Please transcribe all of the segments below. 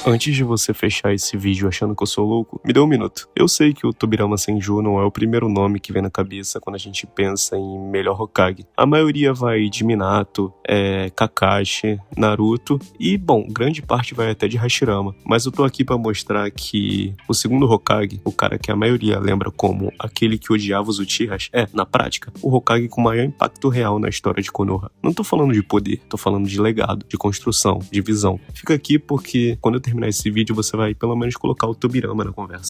Antes de você fechar esse vídeo achando que eu sou louco, me dê um minuto. Eu sei que o Tobirama Senju não é o primeiro nome que vem na cabeça quando a gente pensa em melhor Hokage. A maioria vai de Minato, Kakashi, Naruto e, bom, grande parte vai até de Hashirama. Mas eu tô aqui pra mostrar que o segundo Hokage, o cara que a maioria lembra como aquele que odiava os Uchihas, é, na prática, o Hokage com maior impacto real na história de Konoha. Não tô falando de poder, tô falando de legado, de construção, de visão. Fica aqui porque quando eu terminar esse vídeo, você vai pelo menos colocar o Tobirama na conversa.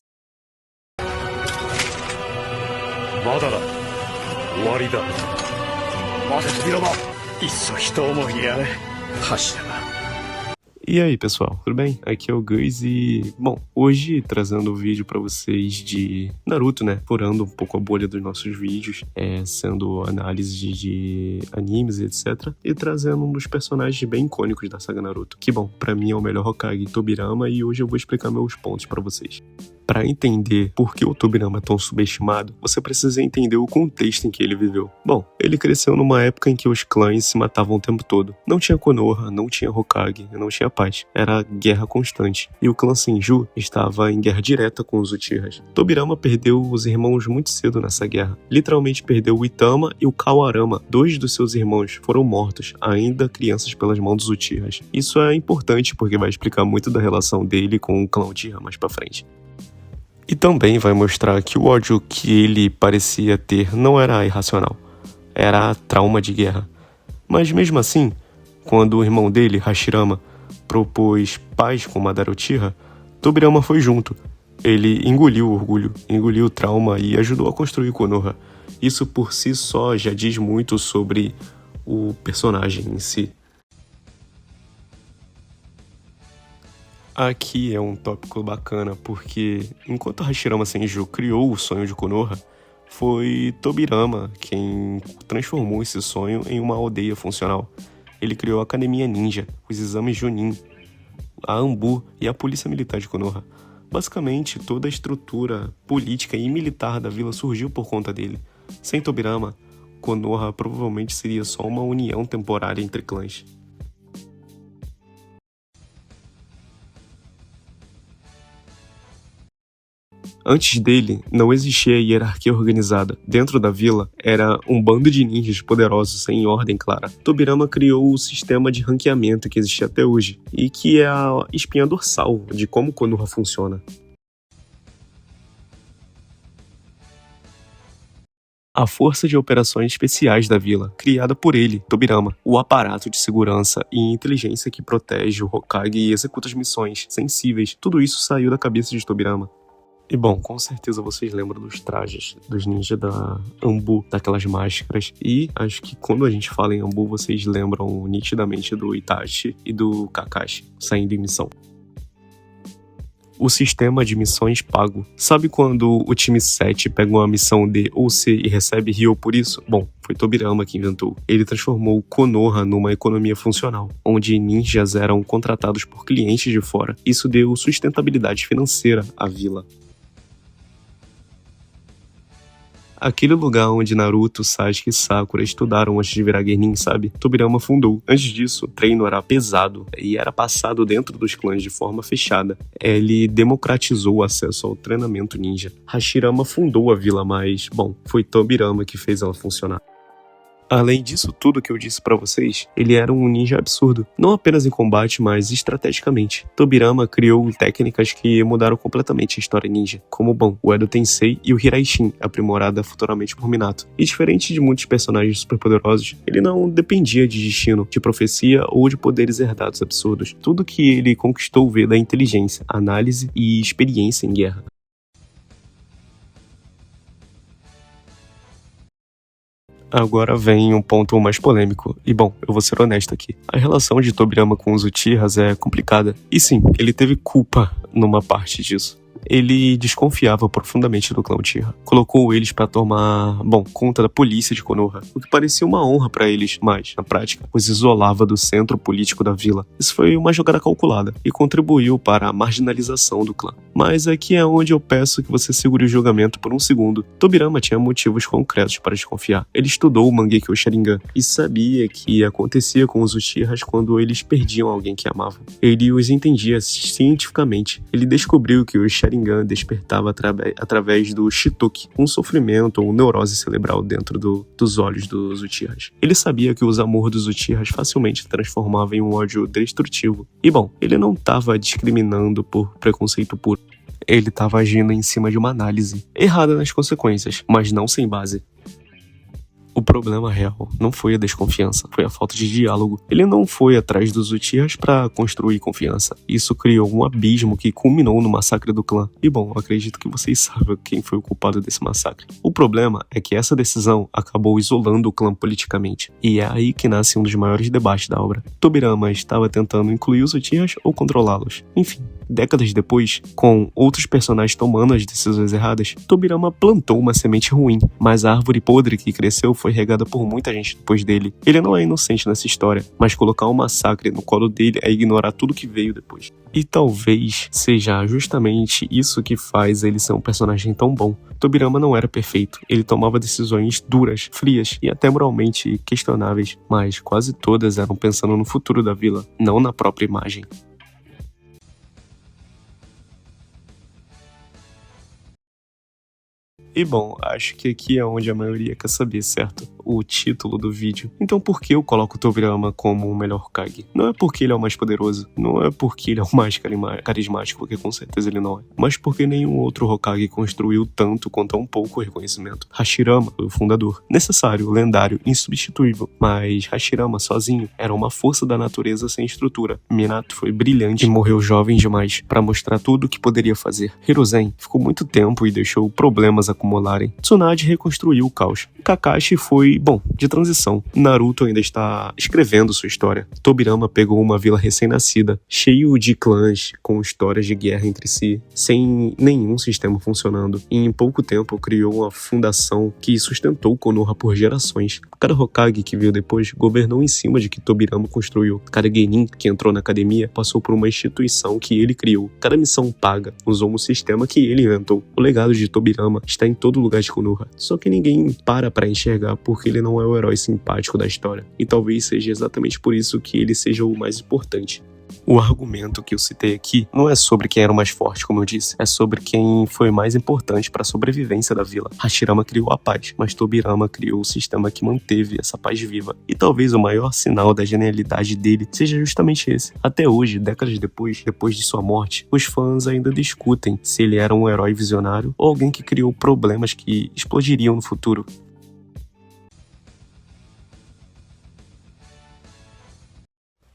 E aí pessoal, tudo bem? Aqui é o Gus e, bom, hoje trazendo um vídeo pra vocês de Naruto, né? Furando um pouco a bolha dos nossos vídeos, sendo análise de animes e etc. E trazendo um dos personagens bem icônicos da saga Naruto, que, bom, pra mim é o melhor Hokage, Tobirama, e hoje eu vou explicar meus pontos pra vocês. Para entender por que o Tobirama é tão subestimado, você precisa entender o contexto em que ele viveu. Bom, ele cresceu numa época em que os clãs se matavam o tempo todo. Não tinha Konoha, não tinha Hokage, não tinha paz. Era guerra constante. E o clã Senju estava em guerra direta com os Uchihas. Tobirama perdeu os irmãos muito cedo nessa guerra. Literalmente perdeu o Itama e o Kawarama. 2 dos seus irmãos foram mortos, ainda crianças pelas mãos dos Uchihas. Isso é importante porque vai explicar muito da relação dele com o clã Uchiha mais pra frente. E também vai mostrar que o ódio que ele parecia ter não era irracional, era trauma de guerra. Mas mesmo assim, quando o irmão dele, Hashirama, propôs paz com Madara Uchiha, Tobirama foi junto. Ele engoliu o orgulho, engoliu o trauma e ajudou a construir Konoha. Isso por si só já diz muito sobre o personagem em si. Aqui é um tópico bacana porque, enquanto Hashirama Senju criou o sonho de Konoha, foi Tobirama quem transformou esse sonho em uma aldeia funcional. Ele criou a Academia Ninja, os exames Chunin, a Anbu e a Polícia Militar de Konoha. Basicamente, toda a estrutura política e militar da vila surgiu por conta dele. Sem Tobirama, Konoha provavelmente seria só uma união temporária entre clãs. Antes dele, não existia hierarquia organizada. Dentro da vila, era um bando de ninjas poderosos sem ordem clara. Tobirama criou o sistema de ranqueamento que existe até hoje, e que é a espinha dorsal de como Konoha funciona. A Força de Operações Especiais da vila, criada por ele, Tobirama, o aparato de segurança e inteligência que protege o Hokage e executa as missões sensíveis, tudo isso saiu da cabeça de Tobirama. E bom, com certeza vocês lembram dos trajes dos ninjas da Anbu, daquelas máscaras. E acho que quando a gente fala em Anbu, vocês lembram nitidamente do Itachi e do Kakashi saindo em missão. O sistema de missões pago. Sabe quando o time 7 pega uma missão D ou C e recebe Ryo por isso? Bom, foi Tobirama que inventou. Ele transformou Konoha numa economia funcional, onde ninjas eram contratados por clientes de fora. Isso deu sustentabilidade financeira à vila. Aquele lugar onde Naruto, Sasuke e Sakura estudaram antes de virar Genin, sabe? Tobirama fundou. Antes disso, o treino era pesado e era passado dentro dos clãs de forma fechada. Ele democratizou o acesso ao treinamento ninja. Hashirama fundou a vila, mas, bom, foi Tobirama que fez ela funcionar. Além disso tudo que eu disse pra vocês, ele era um ninja absurdo, não apenas em combate, mas estrategicamente. Tobirama criou técnicas que mudaram completamente a história ninja, como, bom, o Edo Tensei e o Hiraishin, aprimorada futuramente por Minato. E diferente de muitos personagens superpoderosos, ele não dependia de destino, de profecia ou de poderes herdados absurdos. Tudo que ele conquistou veio da inteligência, análise e experiência em guerra. Agora vem um ponto mais polêmico. E bom, eu vou ser honesto aqui. A relação de Tobirama com os Uchihas é complicada. E sim, ele teve culpa numa parte disso. ele desconfiava profundamente do clã Uchiha. Colocou eles para tomar, conta da polícia de Konoha, o que parecia uma honra para eles, mas, na prática, os isolava do centro político da vila. Isso foi uma jogada calculada e contribuiu para a marginalização do clã. Mas aqui é onde eu peço que você segure o julgamento por um segundo. Tobirama tinha motivos concretos para desconfiar. Ele estudou o Mangekyo Sharingan e sabia que acontecia com os Uchihas quando eles perdiam alguém que amavam. Ele os entendia cientificamente. Ele descobriu que o Sharingan despertava através do Shitoki, um sofrimento ou neurose cerebral dentro dos olhos dos Uchihas. Ele sabia que os amor dos Uchihas facilmente transformava em um ódio destrutivo. E ele não estava discriminando por preconceito puro. Ele estava agindo em cima de uma análise errada nas consequências, mas não sem base. O problema real não foi a desconfiança, foi a falta de diálogo. Ele não foi atrás dos Uchihas para construir confiança. Isso criou um abismo que culminou no massacre do clã. E acredito que vocês sabem quem foi o culpado desse massacre. O problema é que essa decisão acabou isolando o clã politicamente. E é aí que nasce um dos maiores debates da obra. Tobirama estava tentando incluir os Uchihas ou controlá-los. Enfim, décadas depois, com outros personagens tomando as decisões erradas, Tobirama plantou uma semente ruim, mas a árvore podre que cresceu foi regada por muita gente depois dele. Ele não é inocente nessa história, mas colocar um massacre no colo dele é ignorar tudo que veio depois. E talvez seja justamente isso que faz ele ser um personagem tão bom. Tobirama não era perfeito, ele tomava decisões duras, frias e até moralmente questionáveis, mas quase todas eram pensando no futuro da vila, não na própria imagem. E acho que aqui é onde a maioria quer saber, certo? O título do vídeo. Então por que eu coloco o Tobirama como o melhor Hokage? Não é porque ele é o mais poderoso, não é porque ele é o mais carismático, porque com certeza ele não é, mas porque nenhum outro Hokage construiu tanto com tão pouco reconhecimento. Hashirama foi o fundador, necessário, lendário, insubstituível, mas Hashirama sozinho era uma força da natureza sem estrutura. Minato foi brilhante e morreu jovem demais para mostrar tudo o que poderia fazer. Hiruzen ficou muito tempo e deixou problemas acumularem. Tsunade reconstruiu o caos. Kakashi foi, de transição. Naruto ainda está escrevendo sua história. Tobirama pegou uma vila recém-nascida, cheio de clãs, com histórias de guerra entre si, sem nenhum sistema funcionando. E em pouco tempo criou uma fundação que sustentou Konoha por gerações. Cada Hokage que veio depois governou em cima de que Tobirama construiu. Cada Genin que entrou na academia passou por uma instituição que ele criou. Cada missão paga usou um sistema que ele inventou. O legado de Tobirama está em todo lugar de Konoha. Só que ninguém para enxergar porque ele não é o herói simpático da história. E talvez seja exatamente por isso que ele seja o mais importante. O argumento que eu citei aqui não é sobre quem era o mais forte, como eu disse, é sobre quem foi mais importante para a sobrevivência da vila. Hashirama criou a paz, mas Tobirama criou o sistema que manteve essa paz viva. E talvez o maior sinal da genialidade dele seja justamente esse. Até hoje, décadas depois de sua morte, os fãs ainda discutem se ele era um herói visionário ou alguém que criou problemas que explodiriam no futuro.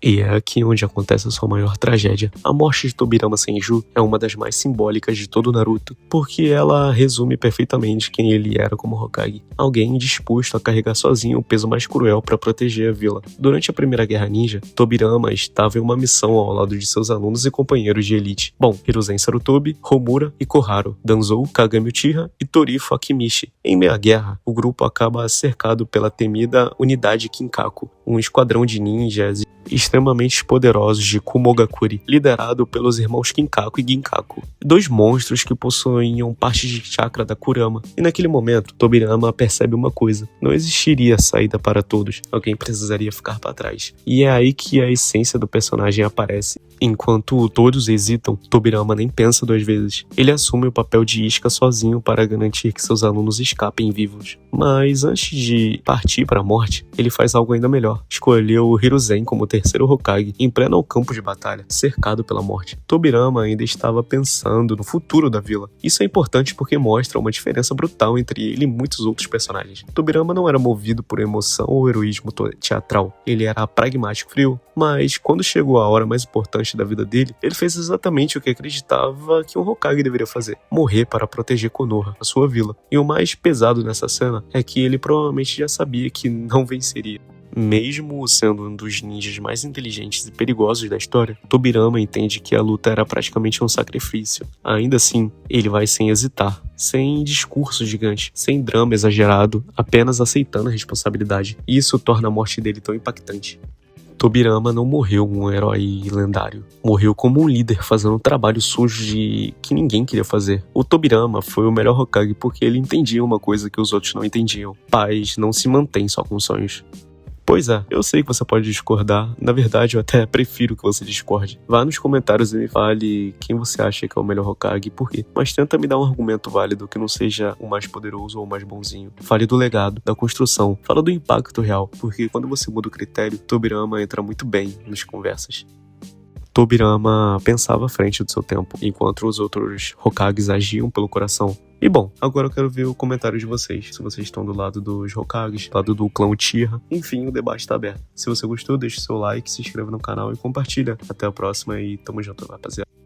E é aqui onde acontece a sua maior tragédia. A morte de Tobirama Senju é uma das mais simbólicas de todo Naruto, porque ela resume perfeitamente quem ele era como Hokage. Alguém disposto a carregar sozinho o peso mais cruel para proteger a vila. Durante a Primeira Guerra Ninja, Tobirama estava em uma missão ao lado de seus alunos e companheiros de elite. Hiruzen Sarutobi, Homura e Koharu, Danzou, Kagami Uchiha e Torifo Akimichi. Em meia guerra, o grupo acaba cercado pela temida Unidade Kinkaku, um esquadrão de ninjas extremamente poderosos de Kumogakure, liderado pelos irmãos Kinkaku e Ginkaku, dois monstros que possuíam parte de chakra da Kurama. E naquele momento, Tobirama percebe uma coisa: não existiria saída para todos, alguém precisaria ficar para trás. E é aí que a essência do personagem aparece. Enquanto todos hesitam, Tobirama nem pensa duas vezes. Ele assume o papel de isca sozinho para garantir que seus alunos escapem vivos. Mas antes de partir para a morte, ele faz algo ainda melhor. Escolheu o Hiruzen como terceiro Hokage em pleno campo de batalha, cercado pela morte. Tobirama ainda estava pensando no futuro da vila. Isso é importante porque mostra uma diferença brutal entre ele e muitos outros personagens. Tobirama não era movido por emoção ou heroísmo teatral. Ele era pragmático, frio, mas quando chegou a hora mais importante da vida dele, ele fez exatamente o que acreditava que um Hokage deveria fazer: morrer para proteger Konoha, a sua vila. E o mais pesado nessa cena é que ele provavelmente já sabia que não venceria. Mesmo sendo um dos ninjas mais inteligentes e perigosos da história, Tobirama entende que a luta era praticamente um sacrifício. Ainda assim, ele vai sem hesitar, sem discurso gigante, sem drama exagerado, apenas aceitando a responsabilidade. Isso torna a morte dele tão impactante. Tobirama não morreu um herói lendário. Morreu como um líder fazendo um trabalho sujo que ninguém queria fazer. O Tobirama foi o melhor Hokage porque ele entendia uma coisa que os outros não entendiam. Paz não se mantém só com sonhos. Pois é, eu sei que você pode discordar. Na verdade, eu até prefiro que você discorde. Vá nos comentários e me fale quem você acha que é o melhor Hokage e por quê. Mas tenta me dar um argumento válido que não seja o mais poderoso ou o mais bonzinho. Fale do legado, da construção, fala do impacto real, porque quando você muda o critério, Tobirama entra muito bem nas conversas. Tobirama pensava à frente do seu tempo, enquanto os outros Hokages agiam pelo coração. E bom, agora eu quero ver o comentário de vocês. Se vocês estão do lado dos Hokages, do lado do clã Uchiha. Enfim, o debate tá aberto. Se você gostou, deixa o seu like, se inscreva no canal e compartilha. Até a próxima e tamo junto, rapaziada.